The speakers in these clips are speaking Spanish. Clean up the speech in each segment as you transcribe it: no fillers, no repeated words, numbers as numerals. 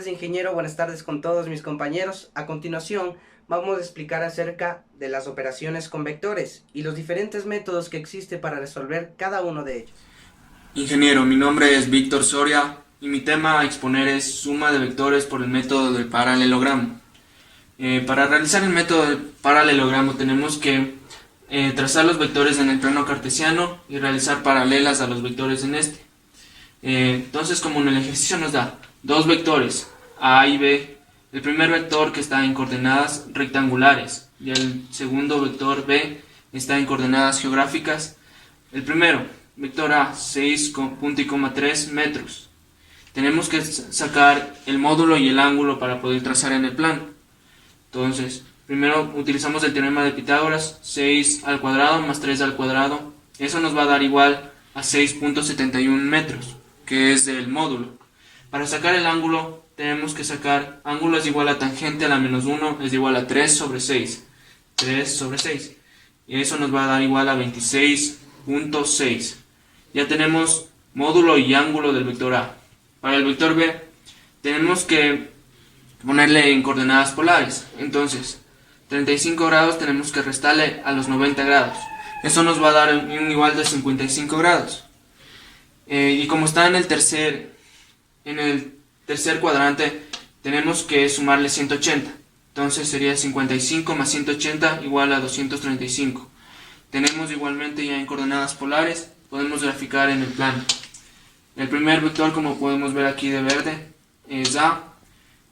tardes, ingeniero, buenas tardes con todos mis compañeros. A continuación, vamos a explicar acerca de las operaciones con vectores y los diferentes métodos que existen para resolver cada uno de ellos. Ingeniero, mi nombre es Víctor Soria y mi tema a exponer es suma de vectores por el método del paralelogramo. Para realizar el método del paralelogramo tenemos que trazar los vectores en el plano cartesiano y realizar paralelas a los vectores en este. Entonces, como en el ejercicio nos da dos vectores A y B, el primer vector que está en coordenadas rectangulares y el segundo vector B está en coordenadas geográficas. El primero, vector A, 6,3 metros. Tenemos que sacar el módulo y el ángulo para poder trazar en el plano. Entonces, primero utilizamos el teorema de Pitágoras, 6 al cuadrado más 3 al cuadrado. Eso nos va a dar igual a 6,71 metros, que es el módulo. Para sacar el ángulo, tenemos que sacar ángulo es igual a tangente a la menos 1 es igual a 3 sobre 6. 3 sobre 6. Y eso nos va a dar igual a 26,6. Ya tenemos módulo y ángulo del vector A. Para el vector B, tenemos que ponerle en coordenadas polares. Entonces, 35 grados tenemos que restarle a los 90 grados. Eso nos va a dar un igual de 55 grados. Y como está en el tercer cuadrante, tenemos que sumarle 180. Entonces sería 55 más 180 igual a 235. Tenemos igualmente ya en coordenadas polares, podemos graficar en el plano. El primer vector, como podemos ver aquí de verde, es A,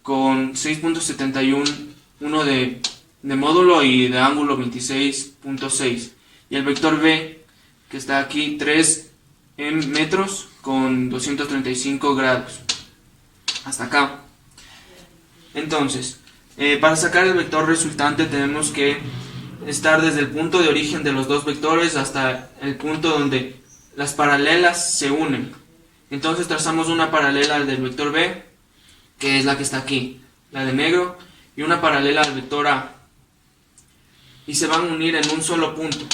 con 6,71 de módulo y de ángulo 26,6. Y el vector B, que está aquí, 3 en metros con 235 grados. Hasta acá. Entonces, para sacar el vector resultante tenemos que estar desde el punto de origen de los dos vectores hasta el punto donde las paralelas se unen. Entonces trazamos una paralela del vector B, que es la que está aquí, la de negro, y una paralela al vector A. Y se van a unir en un solo punto.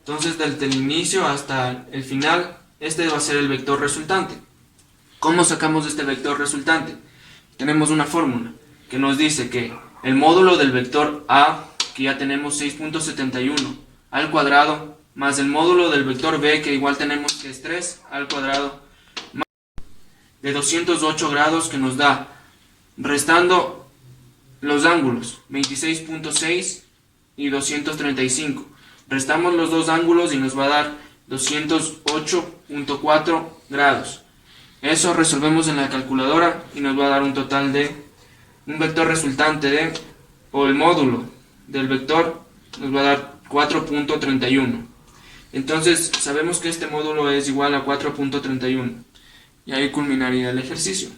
Entonces desde el inicio hasta el final, este va a ser el vector resultante. ¿Cómo sacamos este vector resultante? Tenemos una fórmula que nos dice que el módulo del vector A, que ya tenemos 6,71 al cuadrado, más el módulo del vector B, que igual tenemos que es 3 al cuadrado, más de 208 grados, que nos da, restando los ángulos, 26,6 y 235. Restamos los dos ángulos y nos va a dar 208,4 grados. Eso resolvemos en la calculadora y nos va a dar un total de un vector resultante de, o el módulo del vector, nos va a dar 4,31. Entonces sabemos que este módulo es igual a 4,31 y ahí culminaría el ejercicio.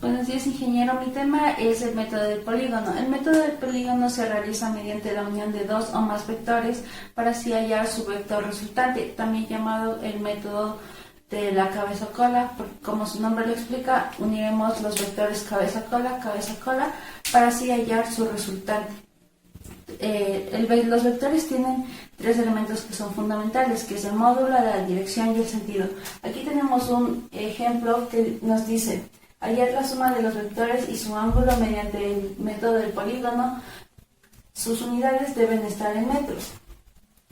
Buenos días, ingeniero. Mi tema es el método del polígono. El método del polígono se realiza mediante la unión de dos o más vectores para así hallar su vector resultante, también llamado el método de la cabeza-cola, porque como su nombre lo explica, uniremos los vectores cabeza-cola, para así hallar su resultante. Los vectores tienen tres elementos que son fundamentales, que es el módulo, la dirección y el sentido. Aquí tenemos un ejemplo que nos dice: hallar la suma de los vectores y su ángulo mediante el método del polígono. Sus unidades deben estar en metros.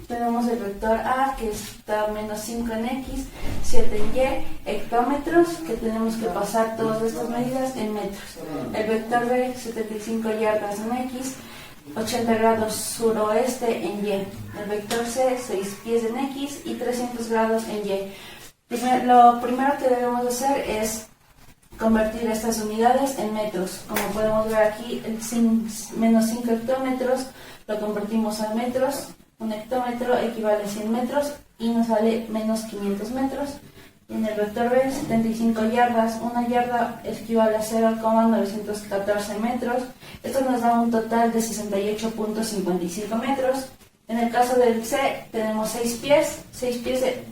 Tenemos el vector A, que está menos 5 en X, 7 en Y, hectómetros, que tenemos que pasar todas estas medidas en metros. El vector B, 75 yardas en X, 80 grados suroeste en Y. El vector C, 6 pies en X y 300 grados en Y. Lo primero que debemos hacer es convertir estas unidades en metros. Como podemos ver aquí, menos 5 hectómetros lo convertimos a metros. Un hectómetro equivale a 100 metros y nos sale menos 500 metros. En el vector B, 75 yardas, una yarda equivale a 0,914 metros. Esto nos da un total de 68,55 metros. En el caso del C, tenemos 6 pies.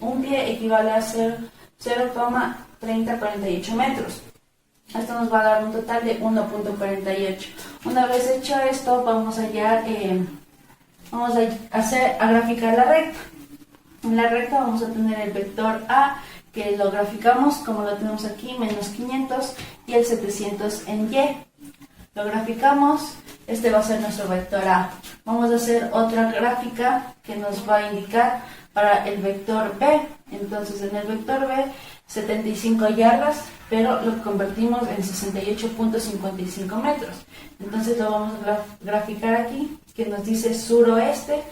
Un pie equivale a 0,3048 metros. Esto nos va a dar un total de 1,48. Una vez hecho esto, vamos a graficar la recta. En la recta vamos a tener el vector A, que lo graficamos como lo tenemos aquí, menos 500, y el 700 en Y. lo graficamos, este va a ser nuestro vector A. Vamos a hacer otra gráfica que nos va a indicar para el vector B. Entonces en el vector B 75 yardas, pero lo convertimos en 68.55 metros. Entonces lo vamos a graficar aquí, que nos dice suroeste,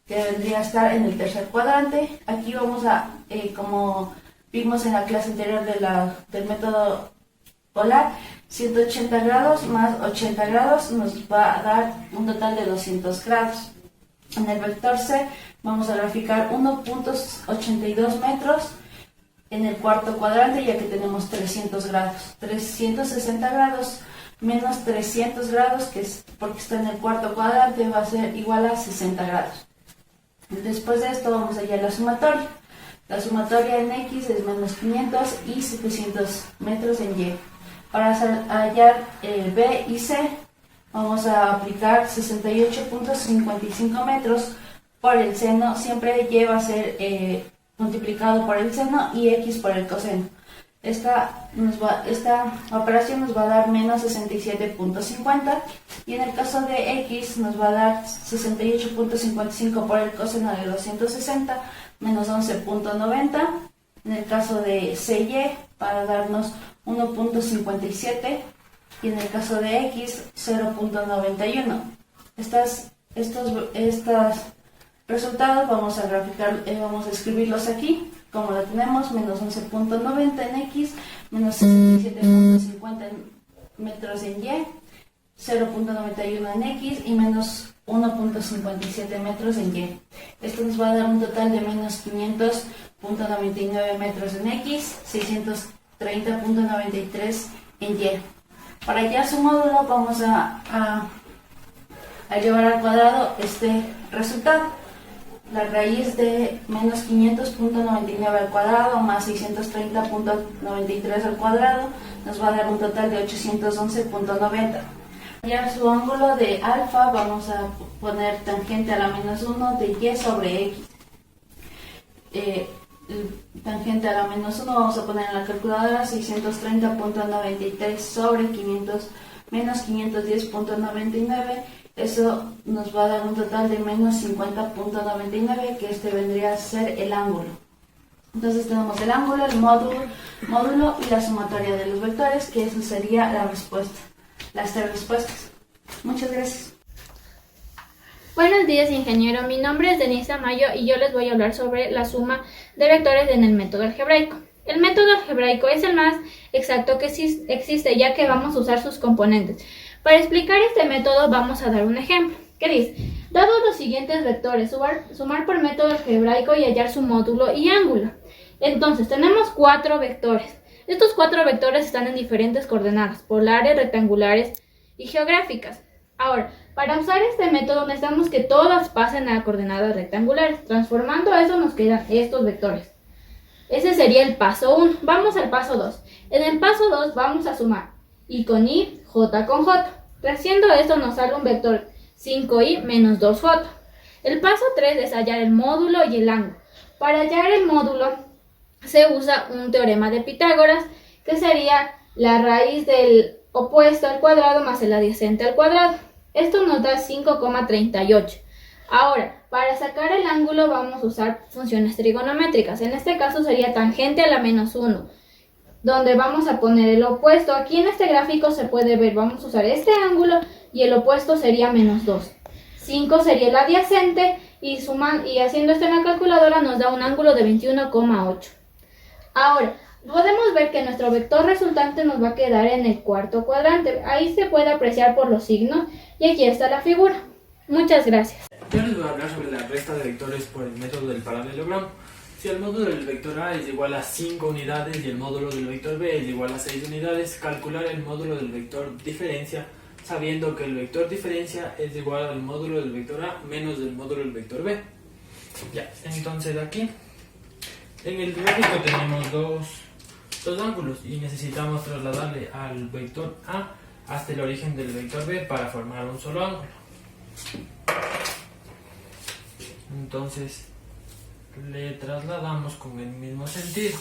que vendría a estar en el tercer cuadrante. Aquí vamos a, como vimos en la clase anterior del método polar, 180 grados más 80 grados nos va a dar un total de 200 grados. En el vector C vamos a graficar 1.82 metros en el cuarto cuadrante, ya que tenemos 300 grados. 360 grados menos 300 grados, que es porque está en el cuarto cuadrante, va a ser igual a 60 grados. Después de esto vamos a hallar la sumatoria. La sumatoria en X es menos 500 y 700 metros en Y. Para hallar B y C vamos a aplicar 68.55 metros por el seno. Siempre Y va a ser multiplicado por el seno y X por el coseno. Esta operación nos va a dar menos 67.50 y en el caso de X nos va a dar 68.55 por el coseno de 260 menos 11.90. En el caso de CY para darnos 1.57 y en el caso de X 0.91. Estos resultados vamos a graficar, vamos a escribirlos aquí como lo tenemos: menos 11.90 en X, menos 67.50 metros en Y, 0.91 en X y menos 1.57 metros en Y. Esto nos va a dar un total de menos 500.99 metros en X, 630.93 en Y. Para hallar su módulo vamos a llevar al cuadrado este resultado. La raíz de menos 500.99 al cuadrado más 630.93 al cuadrado nos va a dar un total de 811.90. Para hallar su ángulo de alfa vamos a poner tangente a la menos 1 de Y sobre X. Tangente a la menos 1 vamos a poner en la calculadora 630.93 sobre 500 menos 510.99. Eso nos va a dar un total de menos 50.99, que este vendría a ser el ángulo. Entonces tenemos el ángulo, el módulo y la sumatoria de los vectores, que eso sería la respuesta, las tres respuestas. Muchas gracias. Buenos días, ingeniero. Mi nombre es Denise Amayo y yo les voy a hablar sobre la suma de vectores en el método algebraico. El método algebraico es el más exacto que existe, ya que vamos a usar sus componentes. Para explicar este método vamos a dar un ejemplo, que dice: dados los siguientes vectores, sumar por método algebraico y hallar su módulo y ángulo. Entonces tenemos 4 vectores. Estos 4 vectores están en diferentes coordenadas, polares, rectangulares y geográficas. Ahora, para usar este método necesitamos que todas pasen a coordenadas rectangulares. Transformando eso nos quedan estos vectores. Ese sería el paso 1. Vamos al paso 2. En el paso 2 vamos a sumar I con I, J con J. Haciendo esto nos sale un vector 5i menos 2j. El paso 3 es hallar el módulo y el ángulo. Para hallar el módulo se usa un teorema de Pitágoras, que sería la raíz del opuesto al cuadrado más el adyacente al cuadrado. Esto nos da 5,38. Ahora, para sacar el ángulo vamos a usar funciones trigonométricas. En este caso sería tangente a la menos 1, donde vamos a poner el opuesto. Aquí en este gráfico se puede ver, vamos a usar este ángulo y el opuesto sería menos 2. 5 sería el adyacente y haciendo esto en la calculadora nos da un ángulo de 21,8. Ahora, podemos ver que nuestro vector resultante nos va a quedar en el cuarto cuadrante. Ahí se puede apreciar por los signos y aquí está la figura. Muchas gracias. Yo les voy a hablar sobre la resta de vectores por el método del paralelogramo. Si el módulo del vector A es igual a 5 unidades y el módulo del vector B es igual a 6 unidades, calcular el módulo del vector diferencia, sabiendo que el vector diferencia es igual al módulo del vector A menos el módulo del vector B. Ya, entonces aquí, en el gráfico tenemos dos ángulos y necesitamos trasladarle al vector A hasta el origen del vector B para formar un solo ángulo. Entonces, le trasladamos con el mismo sentido.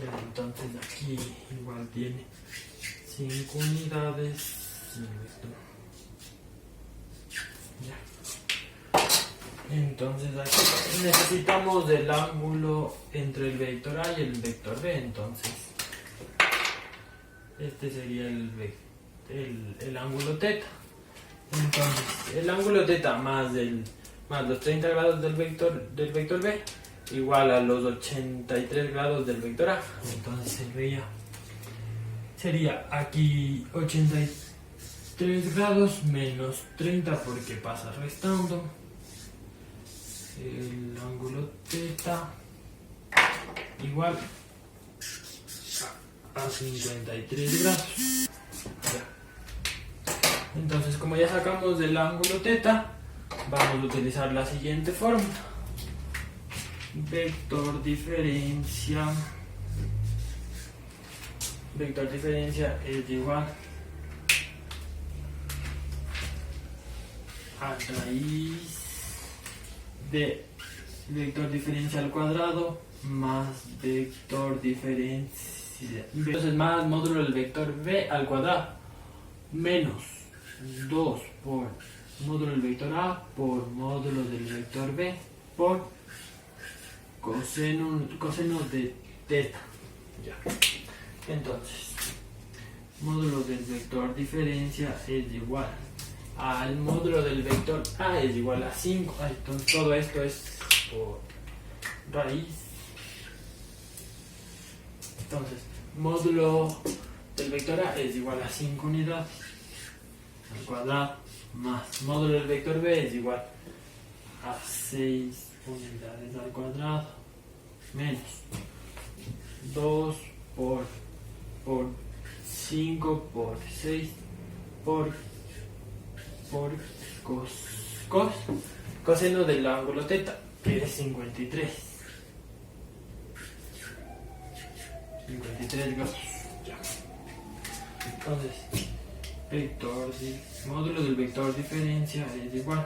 Ya, entonces aquí igual tiene 5 unidades. Ya. Entonces aquí necesitamos el ángulo entre el vector A y el vector B. Entonces este sería el ángulo teta. Entonces el ángulo teta más los 30 grados del vector B igual a los 83 grados del vector A. Entonces sería aquí 83 grados menos 30 porque pasa restando. El ángulo teta igual a 53 grados. Ya. Entonces, como ya sacamos del ángulo teta, vamos a utilizar la siguiente fórmula. Vector diferencia es igual a raíz de vector diferencia al cuadrado más vector diferencia, entonces más módulo del vector b al cuadrado menos 2 por módulo del vector a por módulo del vector b por coseno de teta. Ya. Entonces, módulo del vector diferencia es igual al módulo del vector a es igual a 5. Entonces todo esto es por raíz. Entonces, módulo del vector a es igual a 5 unidades al cuadrado más módulo del vector b es igual a 6 unidades al cuadrado menos 2 por 5 por 6 por coseno del ángulo teta, que es 53 grados. Ya. Entonces, módulo del vector diferencia es igual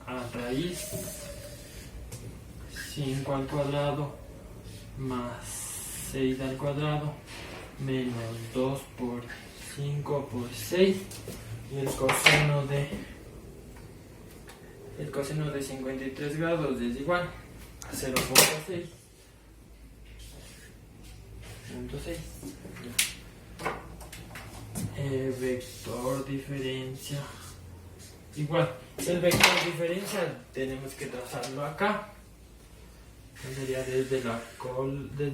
a raíz 5 al cuadrado más 6 al cuadrado menos 2 por 5 por 6 y el coseno de 53 grados es igual a 0.6. Vector diferencia igual. El vector diferencia tenemos que trazarlo acá. Sería desde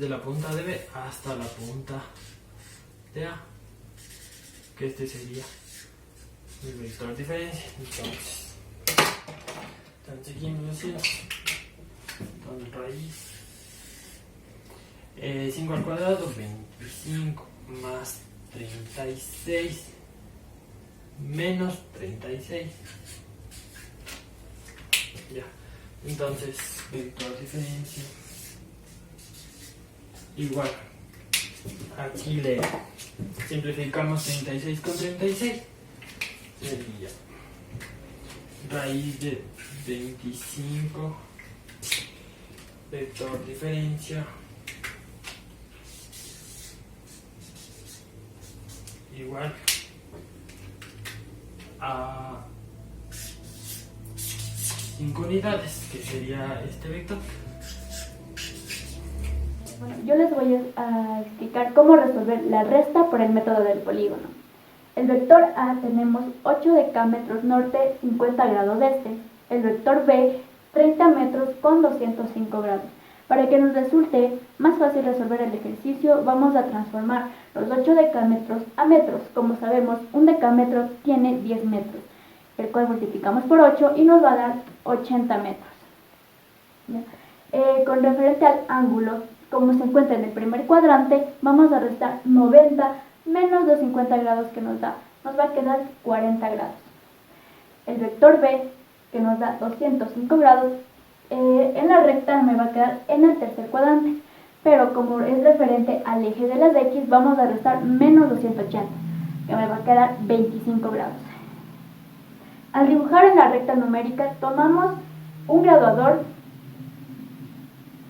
la punta de B hasta la punta de A, que este sería el vector diferencia. Entonces seguimos haciendo. Entonces raíz 5 al cuadrado 25 más 36 menos 36. Ya. Entonces, vector diferencia igual. Aquí le simplificamos 36 con 36. Sería raíz de 25 vector diferencia igual a 5 unidades, que sería este vector. Bueno, yo les voy a explicar cómo resolver la resta por el método del polígono. El vector A tenemos 8 decámetros norte, 50 grados este. El vector B, 30 metros con 205 grados. Para que nos resulte más fácil resolver el ejercicio, vamos a transformar los 8 decámetros a metros. Como sabemos, un decámetro tiene 10 metros, el cual multiplicamos por 8 y nos va a dar 80 metros. Con referente al ángulo, como se encuentra en el primer cuadrante, vamos a restar 90 menos los 50 grados que nos da. Nos va a quedar 40 grados. El vector B, que nos da 205 grados, en la recta me va a quedar en el tercer cuadrante. Pero como es referente al eje de las X, vamos a restar menos 280, que me va a quedar 25 grados. Al dibujar en la recta numérica, tomamos un graduador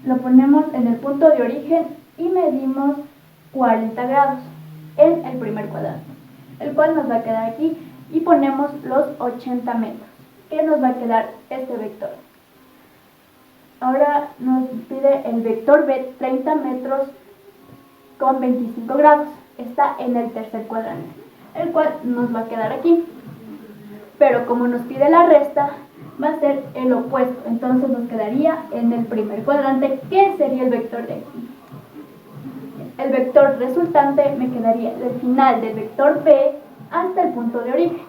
lo ponemos en el punto de origen y medimos 40 grados en el primer cuadrante, el cual nos va a quedar aquí, y ponemos los 80 metros, que nos va a quedar este vector. Ahora nos pide el vector B, 30 metros con 25 grados, está en el tercer cuadrante, el cual nos va a quedar aquí. Pero como nos pide la resta, va a ser el opuesto, entonces nos quedaría en el primer cuadrante, que sería el vector de aquí. El vector resultante me quedaría del final del vector B hasta el punto de origen.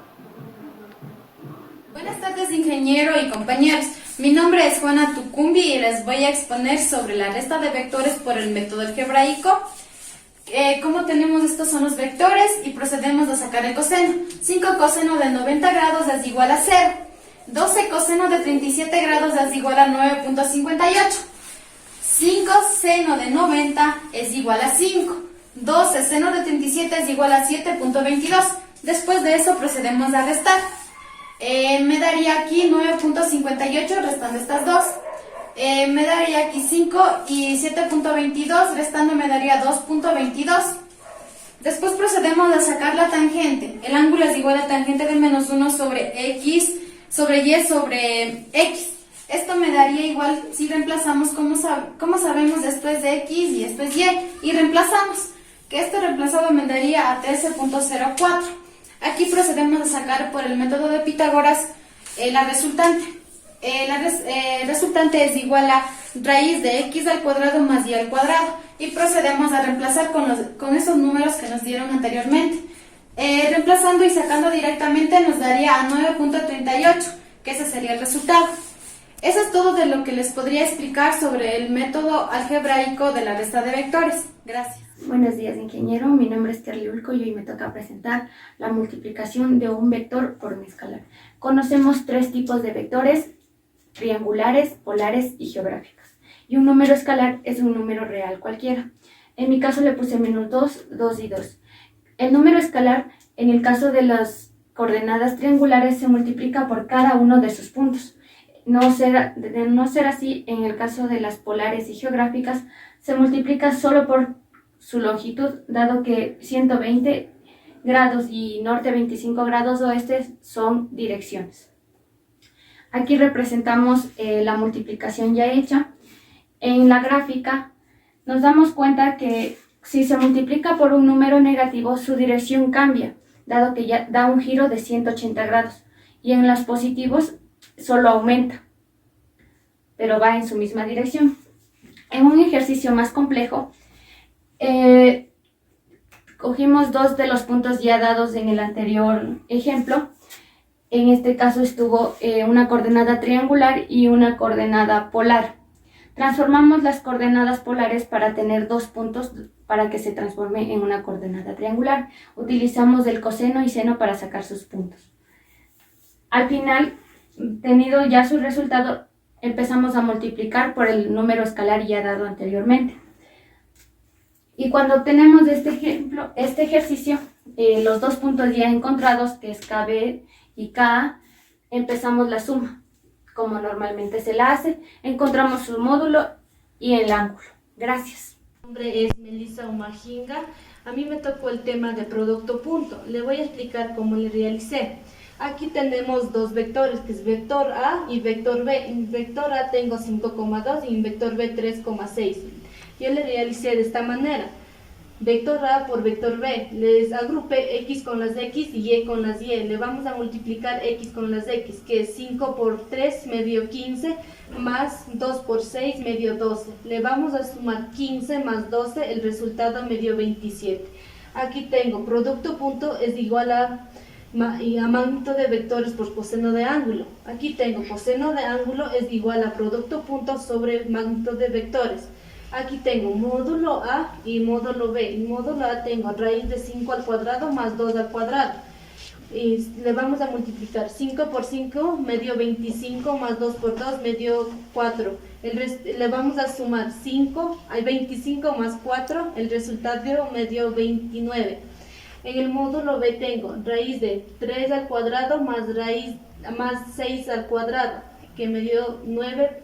Buenas tardes, ingeniero y compañeros. Mi nombre es Juana Tucumbi y les voy a exponer sobre la resta de vectores por el método algebraico. Como tenemos, estos son los vectores y procedemos a sacar el coseno. 5 coseno de 90 grados es igual a 0. 12 coseno de 37 grados es igual a 9.58. 5 seno de 90 es igual a 5. 12 seno de 37 es igual a 7.22. Después de eso procedemos a restar. Me daría aquí 9.58 restando estas dos. Me daría aquí 5 y 7.22, restando me daría 2.22. Después procedemos a sacar la tangente. El ángulo es igual a tangente de menos 1 sobre x sobre y sobre x. Esto me daría igual si reemplazamos, como sabemos, esto es de x y esto es y reemplazamos, que esto reemplazado me daría a 13.04. Aquí procedemos a sacar por el método de Pitágoras la resultante. La resultante es igual a raíz de x al cuadrado más y al cuadrado, y procedemos a reemplazar con esos números que nos dieron anteriormente. Reemplazando y sacando directamente nos daría a 9.38, que ese sería el resultado. Eso es todo de lo que les podría explicar sobre el método algebraico de la resta de vectores. Gracias. Buenos días, ingeniero. Mi nombre es Terly Ulco y hoy me toca presentar la multiplicación de un vector por un escalar. Conocemos tres tipos de vectores: triangulares, polares y geográficos. Y un número escalar es un número real cualquiera. En mi caso le puse menos 2, 2 y 2. El número escalar, en el caso de las coordenadas triangulares, se multiplica por cada uno de sus puntos. De no ser así, en el caso de las polares y geográficas, se multiplica solo por su longitud, dado que 120 grados y norte 25 grados oeste son direcciones. Aquí representamos la multiplicación ya hecha. En la gráfica nos damos cuenta que si se multiplica por un número negativo, su dirección cambia, dado que ya da un giro de 180 grados. Y en los positivos solo aumenta, pero va en su misma dirección. En un ejercicio más complejo, cogimos dos de los puntos ya dados en el anterior ejemplo. En este caso estuvo una coordenada triangular y una coordenada polar. Transformamos las coordenadas polares para tener dos puntos para que se transforme en una coordenada triangular. Utilizamos el coseno y seno para sacar sus puntos. Al final, tenido ya su resultado, empezamos a multiplicar por el número escalar ya dado anteriormente. Y cuando obtenemos este ejercicio, los dos puntos ya encontrados, que es KB y KA, empezamos la suma, como normalmente se la hace. Encontramos su módulo y el ángulo. Gracias. Mi nombre es Melissa Umajinga. A mí me tocó el tema de producto punto. Le voy a explicar cómo le realicé. Aquí tenemos dos vectores, que es vector A y vector B. En vector A tengo 5,2 y en vector B 3,6. Yo le realicé de esta manera: vector A por vector B, les agrupé x con las x y y con las y. Le vamos a multiplicar x con las x, que es 5 por 3 me dio 15, más 2 por 6 me dio 12. Le vamos a sumar 15 más 12, el resultado me dio 27. Aquí tengo producto punto es igual a magnitud de vectores por coseno de ángulo. Aquí tengo coseno de ángulo es igual a producto punto sobre magnitud de vectores. Aquí tengo módulo A y módulo B. En módulo A tengo raíz de 5 al cuadrado más 2 al cuadrado. Y le vamos a multiplicar 5 por 5 me dio 25, más 2 por 2 me dio 4. Le vamos a sumar 25 más 4, el resultado me dio 29. En el módulo B tengo raíz de 3 al cuadrado más 6 al cuadrado, que me dio 9.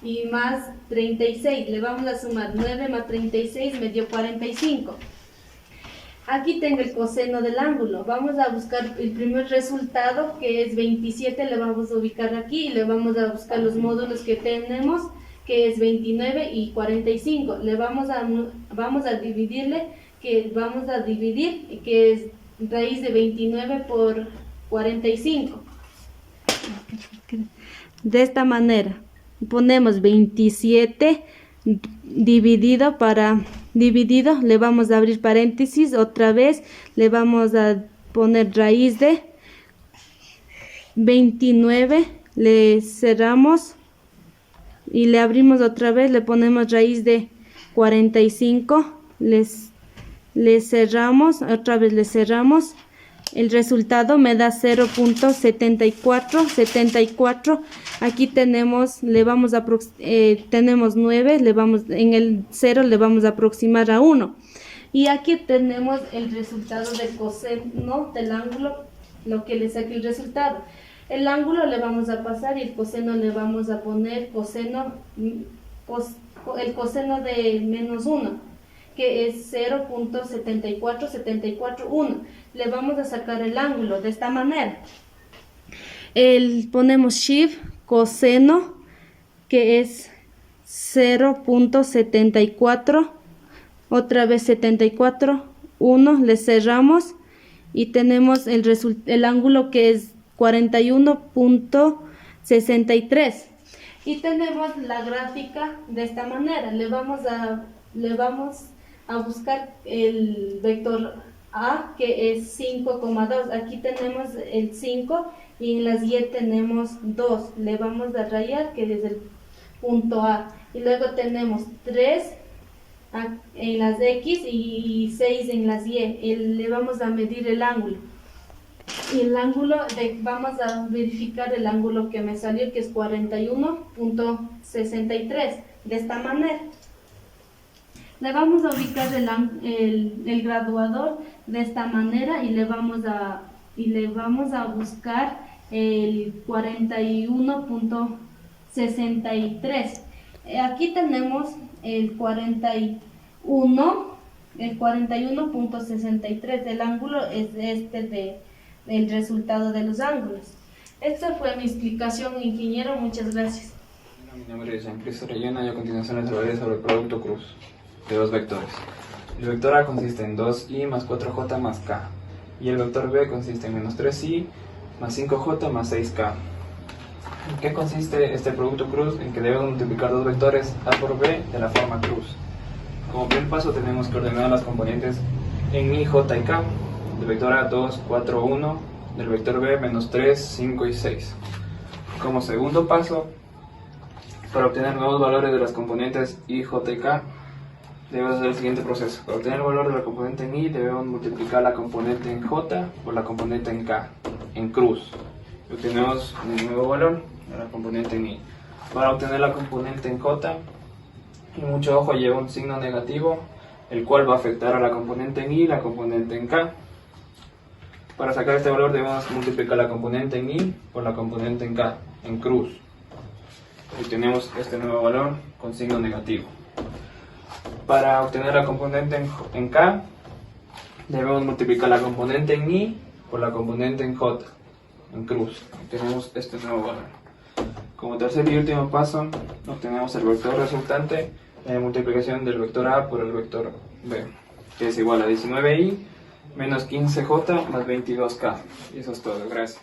y más 36. Le vamos a sumar 9 más 36 me dio 45. Aquí tengo el coseno del ángulo. Vamos a buscar el primer resultado, que es 27, le vamos a ubicar aquí y le vamos a buscar los módulos que tenemos, que es 29 y 45. Le vamos a dividir, que es raíz de 29 por 45. De esta manera, ponemos 27 dividido, le vamos a abrir paréntesis, otra vez le vamos a poner raíz de 29, le cerramos y le abrimos otra vez, le ponemos raíz de 45, le cerramos, otra vez le cerramos. El resultado me da 0.74. Aquí tenemos, tenemos 9, en el 0 le vamos a aproximar a 1. Y aquí tenemos el resultado del coseno del ángulo, lo que le saque el resultado. El ángulo le vamos a pasar y el coseno le vamos a poner el coseno de menos 1, que es 0.74741. Le vamos a sacar el ángulo de esta manera. Ponemos shift coseno, que es 0.74, otra vez 74, 1, le cerramos y tenemos el ángulo, que es 41.63. Y tenemos la gráfica de esta manera. Le vamos a buscar el vector A, que es 5,2. Aquí tenemos el 5 y en las Y tenemos 2. Le vamos a rayar, que es el punto A. Y luego tenemos 3 en las X y 6 en las Y. Le vamos a medir el ángulo. Y el ángulo, vamos a verificar el ángulo que me salió, que es 41.63. De esta manera. Le vamos a ubicar el graduador de esta manera y le vamos a buscar el 41.63. Aquí tenemos el 41.63. El ángulo es del resultado de los ángulos. Esta fue mi explicación, ingeniero. Muchas gracias. Mi nombre es Jean-Cristo Rellena y a continuación les hablaré sobre el producto cruz de dos vectores. El vector A consiste en 2i más 4j más k, y el vector B consiste en menos 3i más 5j más 6k. ¿En qué consiste este producto cruz? En que debemos multiplicar dos vectores A por B de la forma cruz. Como primer paso tenemos que ordenar las componentes en i, j y k. Del vector A 2, 4, 1, del vector B menos 3, 5 y 6. Como segundo paso, para obtener nuevos valores de las componentes i, j y k, debemos hacer el siguiente proceso. Para obtener el valor de la componente en i, debemos multiplicar la componente en j por la componente en k, en cruz. Y obtenemos un nuevo valor de la componente en i. Para obtener la componente en j, y mucho ojo, lleva un signo negativo, el cual va a afectar a la componente en i y la componente en k. Para sacar este valor debemos multiplicar la componente en i por la componente en k, en cruz. Y obtenemos este nuevo valor con signo negativo. Para obtener la componente en k, debemos multiplicar la componente en i por la componente en j, en cruz. Obtenemos este nuevo valor. Como tercer y último paso, obtenemos el vector resultante de multiplicación del vector A por el vector B, que es igual a 19i menos 15j más 22k. Y eso es todo. Gracias.